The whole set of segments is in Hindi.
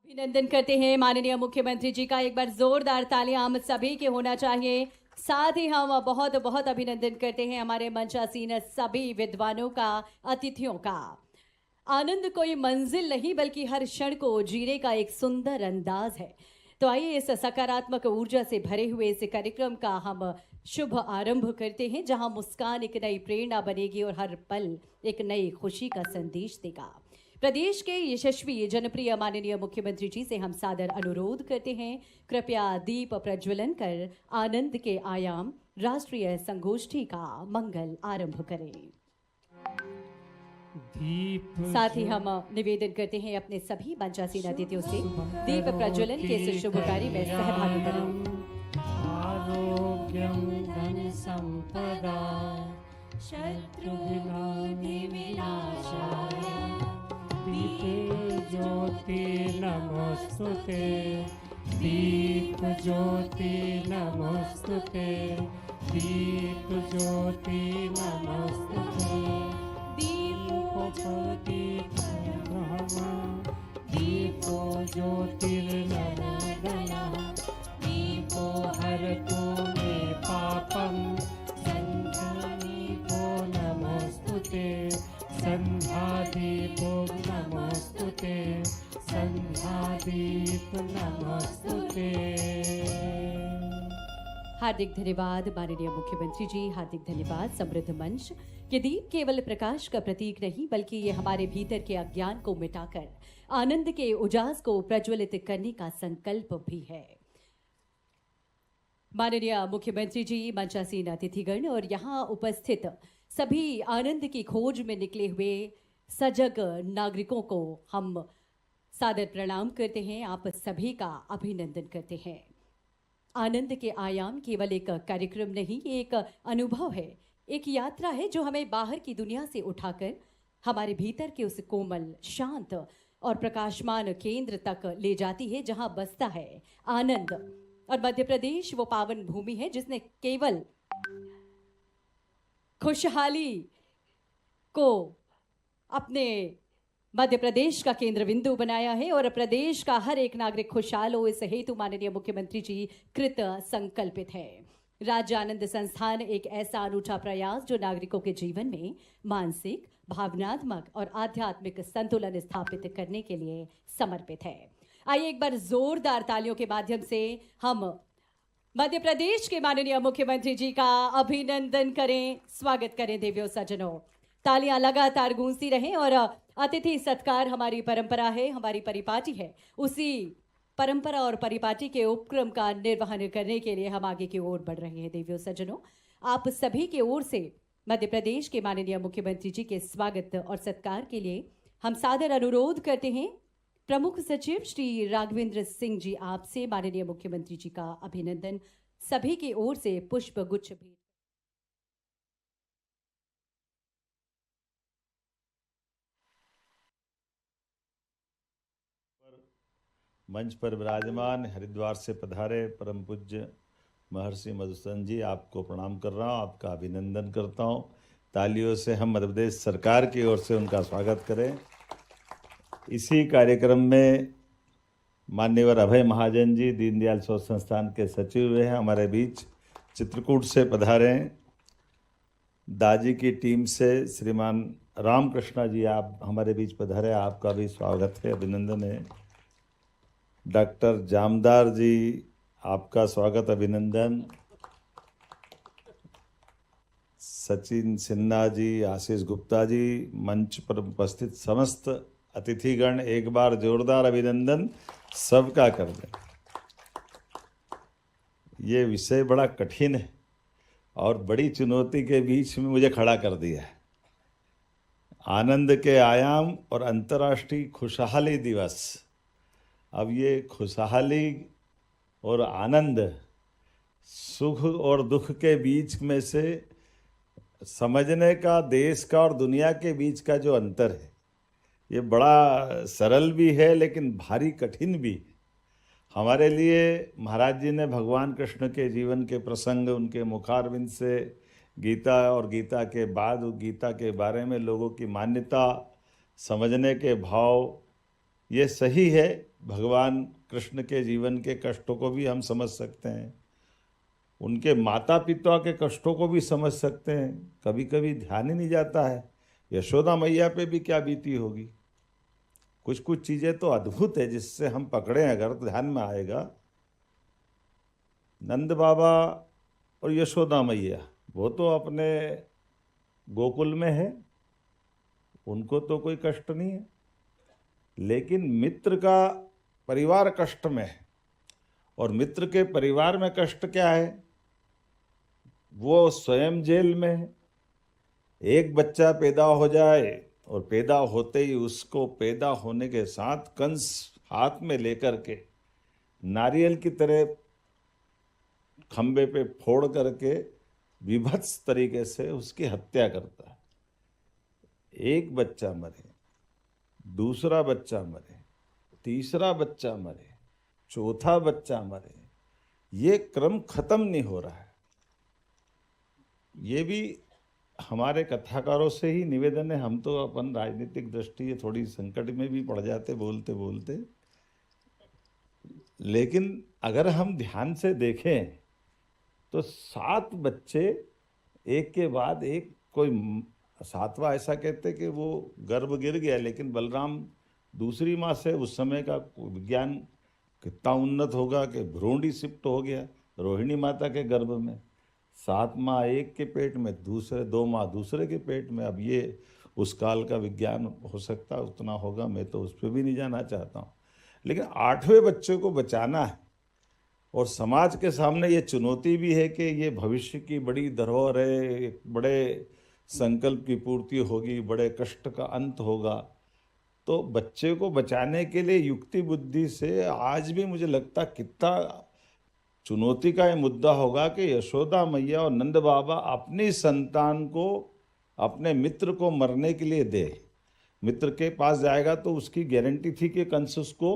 अभिनंदन करते हैं माननीय मुख्यमंत्री जी का। एक बार जोरदार तालियां हम सभी के होना चाहिए। साथ ही हम बहुत बहुत अभिनंदन करते हैं हमारे मंचासीन सभी विद्वानों का, अतिथियों का। आनंद कोई मंजिल नहीं बल्कि हर क्षण को जीने का एक सुंदर अंदाज है। तो आइए इस सकारात्मक ऊर्जा से भरे हुए इस कार्यक्रम का हम शुभ आरंभ करते हैं, जहां मुस्कान एक नई प्रेरणा बनेगी और हर पल एक नई खुशी का संदेश देगा। प्रदेश के यशस्वी जनप्रिय माननीय मुख्यमंत्री जी से हम सादर अनुरोध करते हैं, कृपया दीप प्रज्वलन कर आनंद के आयाम राष्ट्रीय संगोष्ठी का मंगल आरंभ करें। साथ ही हम निवेदन करते हैं अपने सभी मंचासीन अतिथियों से दीप प्रज्वलन के इस शुभ कार्य में सहभागी करें। आरोग्यं धन संपदा शत्रु विनाशाय दीप ज्योति नमोस्तुते दीप ज्योति नमोस्तुते दीप ज्योति नमोस्तुते दीप ज्योति ब्रह्म दीपो ज्योतिर्नमोदयः दीपो हरतो मे पापं संध्यादीपो नमोस्तुते संध्यादीपो नमोस्तुते संध्यादीप नमोस्तुते। हार्दिक धन्यवाद माननीय मुख्यमंत्री जी, हार्दिक धन्यवाद। समृद्ध मंच। ये दीप केवल प्रकाश का प्रतीक नहीं बल्कि ये हमारे भीतर के अज्ञान को मिटाकर आनंद के उजास को प्रज्वलित करने का संकल्प भी है। माननीय मुख्यमंत्री जी, मंचासीन अतिथिगण और यहाँ उपस्थित सभी आनंद की खोज में निकले हुए सजग नागरिकों को हम सादर प्रणाम करते हैं। आप सभी का अभिनंदन करते हैं। आनंद के आयाम केवल एक कार्यक्रम नहीं, ये एक अनुभव है, एक यात्रा है जो हमें बाहर की दुनिया से उठाकर हमारे भीतर के उस कोमल, शांत और प्रकाशमान केंद्र तक ले जाती है जहां बसता है आनंद। और मध्य प्रदेश वो पावन भूमि है जिसने केवल खुशहाली को अपने मध्य प्रदेश का केंद्र बिंदु बनाया है और प्रदेश का हर एक नागरिक खुशहाल हो, इस हेतु माननीय मुख्यमंत्री जी कृत संकल्पित है। राज्य आनंद संस्थान एक ऐसा अनूठा प्रयास जो नागरिकों के जीवन में मानसिक, भावनात्मक और आध्यात्मिक संतुलन स्थापित करने के लिए समर्पित है। आइए एक बार जोरदार तालियों के माध्यम से हम मध्य प्रदेश के माननीय मुख्यमंत्री जी का अभिनंदन करें, स्वागत करें। देवियों सज्जनों, तालियां लगातार गूंजती रहें और अतिथि सत्कार हमारी परंपरा है, हमारी परिपाटी है। उसी परंपरा और परिपाटी के उपक्रम का निर्वहन करने के लिए हम आगे की ओर बढ़ रहे हैं। देवियों सज्जनों, आप सभी के ओर से मध्य प्रदेश के माननीय मुख्यमंत्री जी के स्वागत और सत्कार के लिए हम सादर अनुरोध करते हैं प्रमुख सचिव श्री राघवेंद्र सिंह जी, आपसे माननीय मुख्यमंत्री जी का अभिनंदन सभी की ओर से पुष्प गुच्छ भेंट। मंच पर विराजमान हरिद्वार से पधारे परम पूज्य महर्षि मधुसूदन जी, आपको प्रणाम कर रहा हूँ, आपका अभिनंदन करता हूँ। तालियों से हम मध्य प्रदेश सरकार की ओर से उनका स्वागत करें। इसी कार्यक्रम में मान्यवर अभय महाजन जी, दीनदयाल शोध संस्थान के सचिव हैं, हमारे बीच चित्रकूट से पधारे। दाजी की टीम से श्रीमान रामकृष्णा जी, आप हमारे बीच पधारे, आपका भी स्वागत है, अभिनंदन है। डॉक्टर जामदार जी, आपका स्वागत, अभिनंदन। सचिन सिन्हा जी, आशीष गुप्ता जी, मंच पर उपस्थित समस्त अतिथिगण, एक बार जोरदार अभिनंदन सबका कर दें। ये विषय बड़ा कठिन है और बड़ी चुनौती के बीच में मुझे खड़ा कर दिया है। आनंद के आयाम और अंतर्राष्ट्रीय खुशहाली दिवस। अब ये खुशहाली और आनंद, सुख और दुख के बीच में से समझने का देश का और दुनिया के बीच का जो अंतर है, ये बड़ा सरल भी है लेकिन भारी कठिन भी है। हमारे लिए महाराज जी ने भगवान कृष्ण के जीवन के प्रसंग, उनके मुखारविंद से गीता और गीता के बाद गीता के बारे में लोगों की मान्यता, समझने के भाव, ये सही है भगवान कृष्ण के जीवन के कष्टों को भी हम समझ सकते हैं, उनके माता पिता के कष्टों को भी समझ सकते हैं। कभी कभी ध्यान ही नहीं जाता है यशोदा मैया पे भी क्या बीती होगी। कुछ कुछ चीज़ें तो अद्भुत है जिससे हम पकड़े अगर तो ध्यान में आएगा। नंद बाबा और यशोदा मैया वो तो अपने गोकुल में है, उनको तो कोई कष्ट नहीं है, लेकिन मित्र का परिवार कष्ट में है। और मित्र के परिवार में कष्ट क्या है, वो स्वयं जेल में है। एक बच्चा पैदा हो जाए और पैदा होते ही उसको पैदा होने के साथ कंस हाथ में लेकर के नारियल की तरह खंबे पे फोड़ करके विभत्स तरीके से उसकी हत्या करता है। एक बच्चा मरे, दूसरा बच्चा मरे, तीसरा बच्चा मरे, चौथा बच्चा मरे, ये क्रम खत्म नहीं हो रहा है। ये भी हमारे कथाकारों से ही निवेदन है। हम तो अपन राजनीतिक दृष्टि थोड़ी संकट में भी पड़ जाते बोलते बोलते, लेकिन अगर हम ध्यान से देखें तो 7 बच्चे एक के बाद एक, कोई 7वां ऐसा कहते कि वो गर्भ गिर गया, लेकिन बलराम दूसरी माँ से, उस समय का विज्ञान कितना उन्नत होगा कि भ्रूण ही शिफ्ट हो गया रोहिणी माता के गर्भ में। 7 माँ एक के पेट में, दूसरे 2 माँ दूसरे के पेट में। अब ये उस काल का विज्ञान हो सकता उतना होगा, मैं तो उस पर भी नहीं जाना चाहता हूँ। लेकिन 8वें बच्चे को बचाना है और समाज के सामने ये चुनौती भी है कि ये भविष्य की बड़ी धरोहर है, एक बड़े संकल्प की पूर्ति होगी, बड़े कष्ट का अंत होगा। तो बच्चे को बचाने के लिए युक्ति बुद्धि से आज भी मुझे लगता कितना चुनौती का ये मुद्दा होगा कि यशोदा मैया और नंद बाबा अपनी संतान को, अपने मित्र को मरने के लिए दे। मित्र के पास जाएगा तो उसकी गारंटी थी कि कंस उसको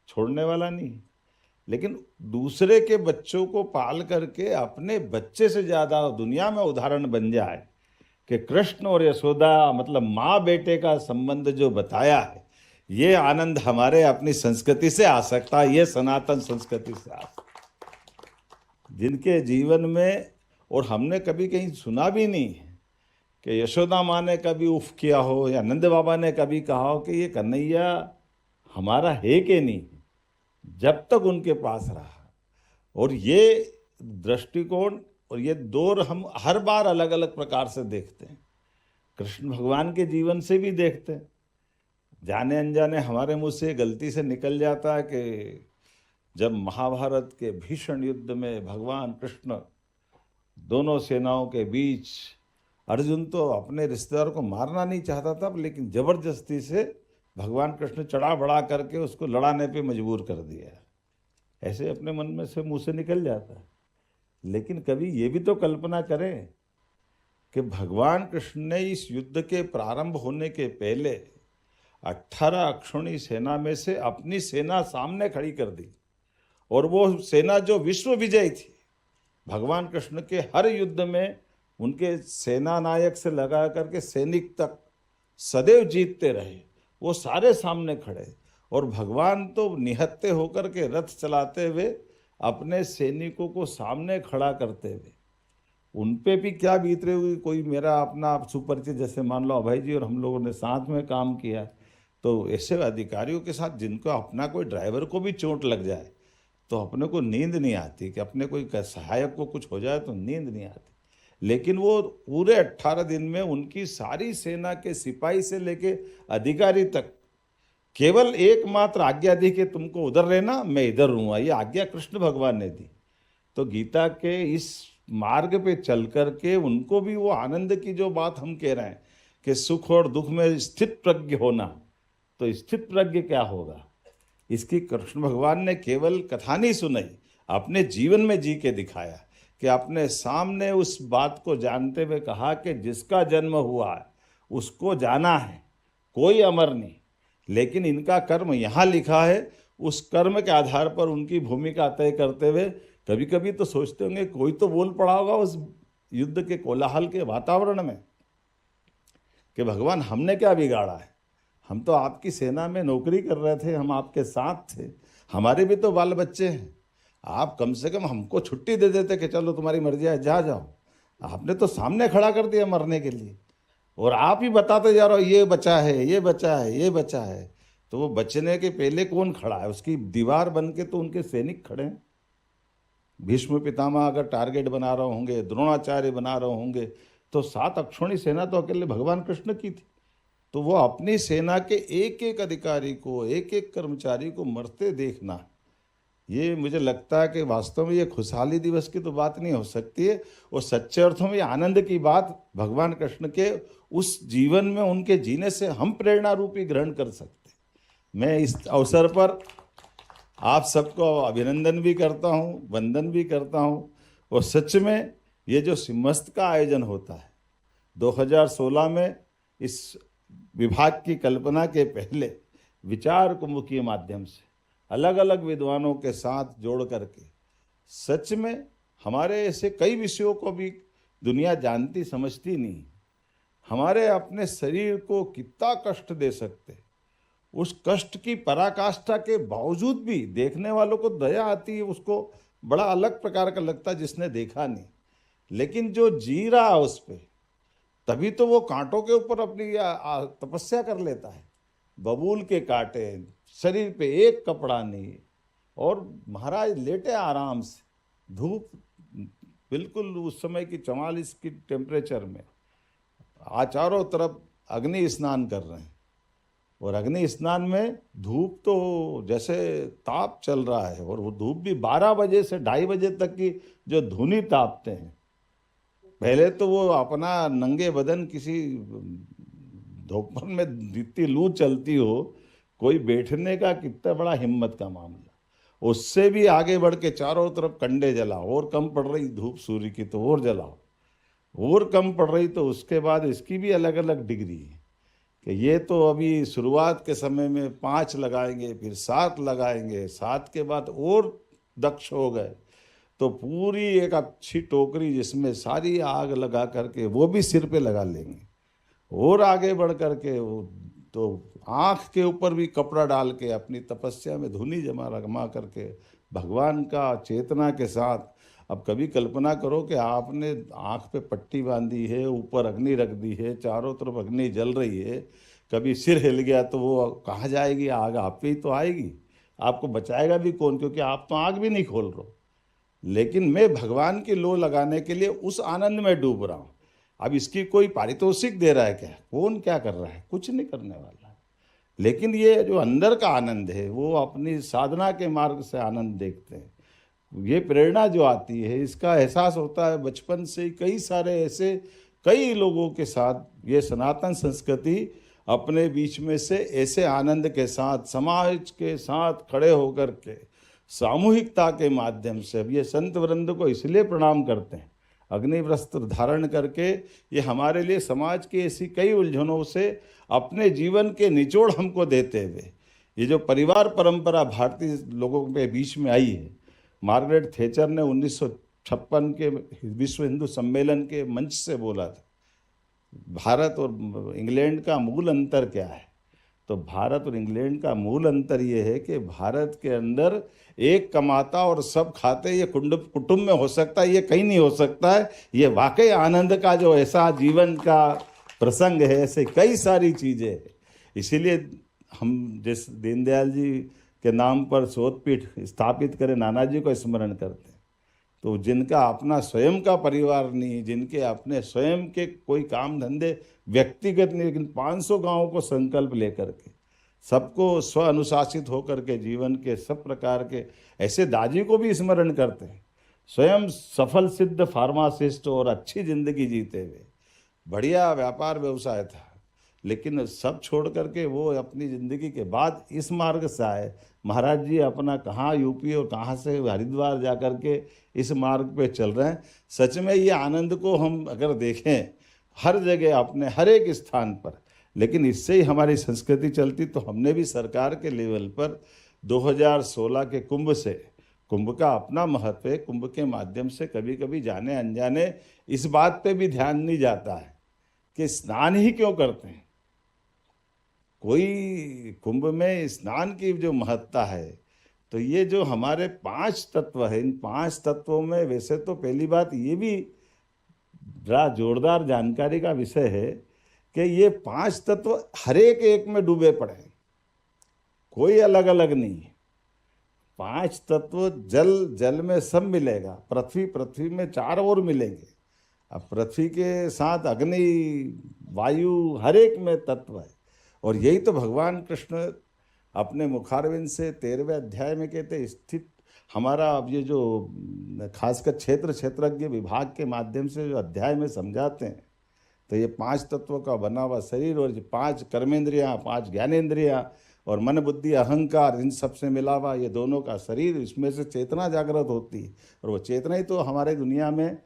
छोड़ने वाला नहीं, लेकिन दूसरे के बच्चों को पाल करके अपने बच्चे से ज़्यादा दुनिया में उदाहरण बन जाए कि कृष्ण और यशोदा मतलब माँ बेटे का संबंध जो बताया है, ये आनंद हमारे अपनी संस्कृति से आ सकता है, ये सनातन संस्कृति से आ सकता है। जिनके जीवन में, और हमने कभी कहीं सुना भी नहीं है कि यशोदा माँ ने कभी उफ किया हो या नंद बाबा ने कभी कहा हो कि ये कन्हैया हमारा है कि नहीं, जब तक उनके पास रहा। और ये दृष्टिकोण और ये दौर हम हर बार अलग अलग प्रकार से देखते हैं। कृष्ण भगवान के जीवन से भी देखते हैं। जाने अनजाने हमारे मुंह से गलती से निकल जाता है कि जब महाभारत के भीषण युद्ध में भगवान कृष्ण दोनों सेनाओं के बीच, अर्जुन तो अपने रिश्तेदार को मारना नहीं चाहता था, लेकिन जबरदस्ती से भगवान कृष्ण चढ़ा बढ़ा करके उसको लड़ाने पे मजबूर कर दिया। ऐसे अपने मन में से मुंह से निकल जाता है। लेकिन कभी ये भी तो कल्पना करें कि भगवान कृष्ण ने इस युद्ध के प्रारंभ होने के पहले 18 अक्षौणी सेना में से अपनी सेना सामने खड़ी कर दी, और वो सेना जो विश्व विजयी थी, भगवान कृष्ण के हर युद्ध में उनके सेना नायक से लगा करके सैनिक तक सदैव जीतते रहे, वो सारे सामने खड़े। और भगवान तो निहत्ते होकर के रथ चलाते हुए अपने सैनिकों को सामने खड़ा करते हुए, उन पे भी क्या बीत रही हुई। कोई मेरा अपना सुपरिचित, जैसे मान लो अभय जी और हम लोगों ने साथ में काम किया, तो ऐसे अधिकारियों के साथ जिनको अपना कोई ड्राइवर को भी चोट लग जाए तो अपने को नींद नहीं आती, कि अपने कोई सहायक को कुछ हो जाए तो नींद नहीं आती। लेकिन वो पूरे 18 दिन में उनकी सारी सेना के सिपाही से लेके अधिकारी तक केवल एकमात्र आज्ञा दी कि तुमको उधर रहना, मैं इधर रहूँगा। ये आज्ञा कृष्ण भगवान ने दी। तो गीता के इस मार्ग पे चल करके उनको भी वो आनंद की जो बात हम कह रहे हैं कि सुख और दुख में स्थित प्रज्ञ होना, तो स्थित प्रज्ञ क्या होगा, इसकी कृष्ण भगवान ने केवल कथा नहीं सुनाई, अपने जीवन में जी के दिखाया। कि अपने सामने उस बात को जानते हुए कहा कि जिसका जन्म हुआ है उसको जाना है, कोई अमर नहीं, लेकिन इनका कर्म यहाँ लिखा है। उस कर्म के आधार पर उनकी भूमिका तय करते हुए कभी कभी तो सोचते होंगे कोई तो बोल पड़ा होगा उस युद्ध के कोलाहल के वातावरण में कि भगवान हमने क्या बिगाड़ा है, हम तो आपकी सेना में नौकरी कर रहे थे, हम आपके साथ थे, हमारे भी तो बाल बच्चे हैं। आप कम से कम हमको छुट्टी दे देते कि चलो तुम्हारी मर्जी है, जा जाओ। आपने तो सामने खड़ा कर दिया मरने के लिए, और आप ही बताते जा रहे हो ये बचा है, ये बचा है, ये बचा है। तो वो बचने के पहले कौन खड़ा है? उसकी दीवार बन के तो उनके सैनिक खड़े हैं। भीष्म पितामह अगर टारगेट बना रहे होंगे, द्रोणाचार्य बना रहे होंगे, तो 7 अक्षौणी सेना तो अकेले भगवान कृष्ण की थी। तो वो अपनी सेना के एक एक अधिकारी को, एक एक कर्मचारी को मरते देखना, ये मुझे लगता है कि वास्तव में ये खुशहाली दिवस की तो बात नहीं हो सकती है। और सच्चे अर्थों में आनंद की बात भगवान कृष्ण के उस जीवन में उनके जीने से हम प्रेरणा रूपी ग्रहण कर सकते। मैं इस अवसर पर आप सबको अभिनंदन भी करता हूँ, वंदन भी करता हूँ। और सच में ये जो सिम्हस्थ का आयोजन होता है 2016 में, इस विभाग की कल्पना के पहले विचार कुंभ के माध्यम से अलग अलग विद्वानों के साथ जोड़ करके सच में हमारे ऐसे कई विषयों को भी दुनिया जानती समझती नहीं। हमारे अपने शरीर को कितना कष्ट दे सकते, उस कष्ट की पराकाष्ठा के बावजूद भी देखने वालों को दया आती है, उसको बड़ा अलग प्रकार का लगता है जिसने देखा नहीं। लेकिन जो जी रहा है उस पर, तभी तो वो कांटों के ऊपर अपनी तपस्या कर लेता है। बबूल के कांटे, शरीर पे एक कपड़ा नहीं, और महाराज लेटे आराम से, धूप बिल्कुल उस समय की 44 की टेम्परेचर में, चारों तरफ अग्नि स्नान कर रहे हैं। और अग्नि स्नान में धूप तो जैसे ताप चल रहा है, और वो धूप भी 12 बजे से 2:30 बजे तक की जो धुनी तापते हैं। पहले तो वो अपना नंगे बदन किसी दोपहर में इतनी लू चलती हो, कोई बैठने का कितना बड़ा हिम्मत का मामला। उससे भी आगे बढ़ के चारों तरफ कंडे जलाओ, और कम पड़ रही धूप सूर्य की तो और जलाओ, और कम पड़ रही तो उसके बाद इसकी भी अलग अलग डिग्री है कि ये तो अभी शुरुआत के समय में 5 लगाएंगे, फिर 7 लगाएंगे, 7 के बाद और दक्ष हो गए तो पूरी एक अच्छी टोकरी जिसमें सारी आग लगा करके वो भी सिर पे लगा लेंगे। और आगे बढ़ करके वो तो आँख के ऊपर भी कपड़ा डाल के अपनी तपस्या में धुनी जमा करके भगवान का चेतना के साथ। अब कभी कल्पना करो कि आपने आँख पे पट्टी बांधी है, ऊपर अग्नि रख दी है, चारों तरफ अग्नि जल रही है, कभी सिर हिल गया तो वो कहाँ जाएगी आग? आप पे ही तो आएगी। आपको बचाएगा भी कौन? क्योंकि आप तो आग भी नहीं खोल रहे हो। लेकिन मैं भगवान की लो लगाने के लिए उस आनंद में डूब रहा हूँ। अब इसकी कोई पारितोषिक दे रहा है क्या? कौन क्या कर रहा है? कुछ नहीं करने वाला है। लेकिन ये जो अंदर का आनंद है, वो अपनी साधना के मार्ग से आनंद देखते हैं। ये प्रेरणा जो आती है, इसका एहसास होता है बचपन से। कई सारे ऐसे कई लोगों के साथ ये सनातन संस्कृति अपने बीच में से ऐसे आनंद के साथ समाज के साथ खड़े होकर के सामूहिकता के माध्यम से, अब ये संत वृंद को इसलिए प्रणाम करते हैं, अग्नि वस्त्र धारण करके ये हमारे लिए समाज की ऐसी कई उलझनों से अपने जीवन के निचोड़ हमको देते हुए, ये जो परिवार परंपरा भारतीय लोगों के बीच में आई है। मार्गरेट थैचर ने 1956 के विश्व हिंदू सम्मेलन के मंच से बोला था, भारत और इंग्लैंड का मूल अंतर क्या है? तो भारत और इंग्लैंड का मूल अंतर ये है कि भारत के अंदर एक कमाता और सब खाते, ये कुटुंब में हो सकता है, ये कहीं नहीं हो सकता है। ये वाकई आनंद का जो ऐसा जीवन का प्रसंग है, ऐसे कई सारी चीज़ें हैं। इसीलिए हम जिस दीनदयाल जी के नाम पर शोधपीठ स्थापित करें, नानाजी को स्मरण करते हैं। तो जिनका अपना स्वयं का परिवार नहीं, जिनके अपने स्वयं के कोई काम धंधे व्यक्तिगत नहीं, लेकिन 500 गाँवों को संकल्प लेकर के सबको स्व अनुशासित होकर के जीवन के सब प्रकार के, ऐसे दाजी को भी स्मरण करते हैं। स्वयं सफल सिद्ध फार्मासिस्ट और अच्छी जिंदगी जीते हुए, बढ़िया व्यापार व्यवसाय था, लेकिन सब छोड़ करके वो अपनी ज़िंदगी के बाद इस मार्ग से आए। महाराज जी अपना कहाँ यूपी और कहाँ से हरिद्वार जा कर के इस मार्ग पे चल रहे हैं। सच में ये आनंद को हम अगर देखें हर जगह, अपने हर एक स्थान पर, लेकिन इससे ही हमारी संस्कृति चलती। तो हमने भी सरकार के लेवल पर 2016 के कुंभ से, कुंभ का अपना महत्व है, कुंभ के माध्यम से कभी कभी जाने अनजाने इस बात पे भी ध्यान नहीं जाता है कि स्नान ही क्यों करते हैं। कोई कुंभ में स्नान की जो महत्ता है, तो ये जो हमारे 5 तत्व है, इन 5 तत्वों में वैसे तो पहली बात ये भी बड़ा जोरदार जानकारी का विषय है कि ये 5 तत्व हर एक में डूबे पड़े हैं, कोई अलग अलग नहीं है। 5 तत्व जल में सब मिलेगा, पृथ्वी में 4 और मिलेंगे। अब पृथ्वी के साथ अग्नि, वायु, हर एक में तत्व है। और यही तो भगवान कृष्ण अपने मुखारविंद से 13वें अध्याय में कहते, स्थित हमारा अब ये जो खासकर क्षेत्रज्ञ विभाग के माध्यम से जो अध्याय में समझाते हैं, तो ये 5 तत्वों का बना हुआ शरीर और 5 कर्मेंद्रियाँ, 5 ज्ञानेंद्रियाँ और मन, बुद्धि, अहंकार, इन सब से मिला हुआ ये दोनों का शरीर, इसमें से चेतना जागृत होती है। और वो चेतना ही तो हमारे दुनिया में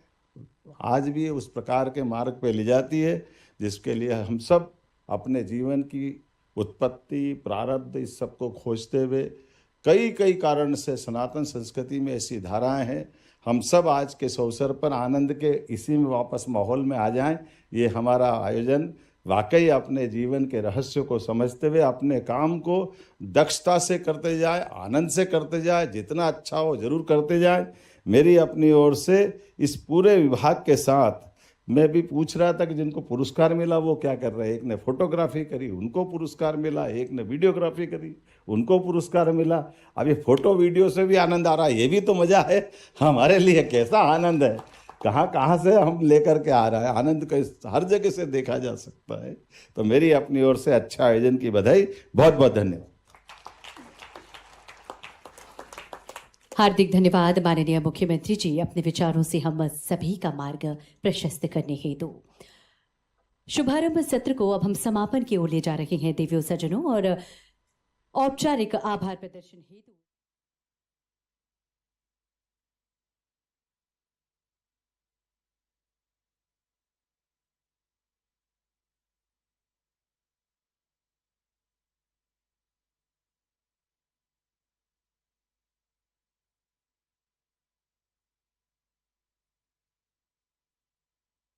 आज भी उस प्रकार के मार्ग पे ले जाती है जिसके लिए हम सब अपने जीवन की उत्पत्ति, प्रारब्ध, इस सब को खोजते हुए कई कारण से सनातन संस्कृति में ऐसी धाराएं हैं। हम सब आज के इस अवसर पर आनंद के इसी में वापस माहौल में आ जाएं। ये हमारा आयोजन वाकई अपने जीवन के रहस्य को समझते हुए अपने काम को दक्षता से करते जाए, आनंद से करते जाए, जितना अच्छा हो जरूर करते जाए। मेरी अपनी ओर से इस पूरे विभाग के साथ मैं भी पूछ रहा था कि जिनको पुरस्कार मिला वो क्या कर रहे हैं। एक ने फोटोग्राफी करी, उनको पुरस्कार मिला, एक ने वीडियोग्राफी करी, उनको पुरस्कार मिला। अब ये फोटो वीडियो से भी आनंद आ रहा है, ये भी तो मजा है हमारे लिए। कैसा आनंद है, कहाँ से हम लेकर के आ रहा है आनंद को, हर जगह से देखा जा सकता है। तो मेरी अपनी ओर से अच्छा आयोजन की बधाई, बहुत बहुत धन्यवाद। हार्दिक धन्यवाद माननीय मुख्यमंत्री जी, अपने विचारों से हम सभी का मार्ग प्रशस्त करने हेतु। शुभारंभ सत्र को अब हम समापन की ओर ले जा रहे हैं देवियों सज्जनों, और औपचारिक आभार प्रदर्शन हेतु